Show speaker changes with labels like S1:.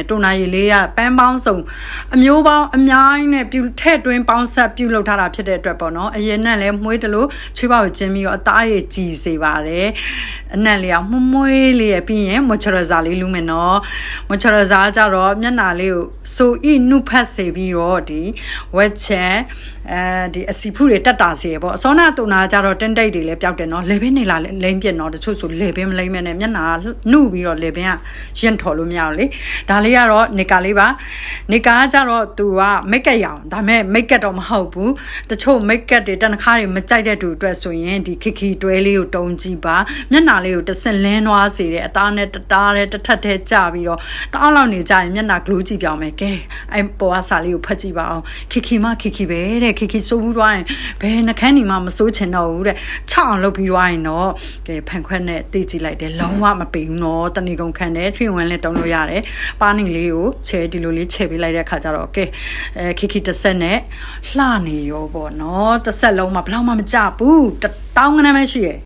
S1: တူနာရီလေးကပန်းပေါင်းစုံအမျိုးပေါင်းအများကြီးနဲ့ပြုထည့်တွင်းပေါင်းဆက်ပြုလုပ်ထားတာဖြစ်တဲ့အတွက်ပေါ့နော်အရင်နဲ့လည်းမွေးတယ်လို့ချွေးပေါက်ကျင်းပြီးတော့အသားရည်ကြည်စေပါတယ်အနံ့လေးအောင်မွေးလေးရပြီးရင်မွချရဇာလေးလူမယ်နော်မွချရဇာကြတော့မျက်နှာလေးကိုဆိုဤနုဖတ်စေပြီးတော့ဒီဝက်ချဲဒီအစီဖုတွေတက်တာစေပေါ့အစောနာတူနာကြတော့တင်းတိတ်တွေလည်းပျောက်တယ်နော်လေဘင်းနေလာလိမ့်ပြက်နော်တချို့ဆိုလေဘင်းမလိမ့်မဲ့နဲ့မျက်နှာနှုတ်ပြီးတော့လေဘင်းကရင်ထော်လို့မရဘူးလေဒါလေးကတော့နေကာလေးပါနေကာကကြတော့သူကမိတ်ကပ်ရအောင်ဒါပေမဲ့မိတ်ကပ်တော့မဟုတ်ဘူးတချို့မိတ်ကပ်တွေတနခါတွေမကြိုက်တဲ့သူအတွက်ဆိုရင်ဒီခိခိတွဲလေးကိုတုံးကြည့်ပါမျက်နှာလေးကိုတစ်ဆင့်လင်းနွားစေတဲ့အသားနဲ့တသားနဲ့တစ်ထပ်ထဲကျပြီးတော့တအားလောက်နေကြရင်မျက်နှာဂလိုးကြည့်ပြောင်းမယ်ကဲအဲ့ပေါ်အစာလေးကိုဖတ်ကြည့်ပါအောင်ခိခိမခိခိပဲတဲ့ခိခိစိုးဘူးသွားရင်ဘယ်နှခမ်းညီမှမစိုးချင်တော့ဘူးတဲ့ချအောင်လုပ်ပြီးသွားရင်တော့ကဲဖန်ခွက်နဲ့တေးကြည့်လိုက်တယ်လုံးဝမပေဘူးနော်တဏီကုံခံတယ်ထွင်ဝင်လည်းတုံးလို့ရတယ်ပါနေလေးကိုချဲဒီလိုလေးချဲပေးလိုက်တဲ့အခါကျတော့ကဲခိခိတစ်ဆက်နဲ့လှနေရောပေါ့နော်တစ်ဆက်လုံးမှာဘယ်လောက်မှမကြဘူးတောင်းကနမ်းမရှိရဲ့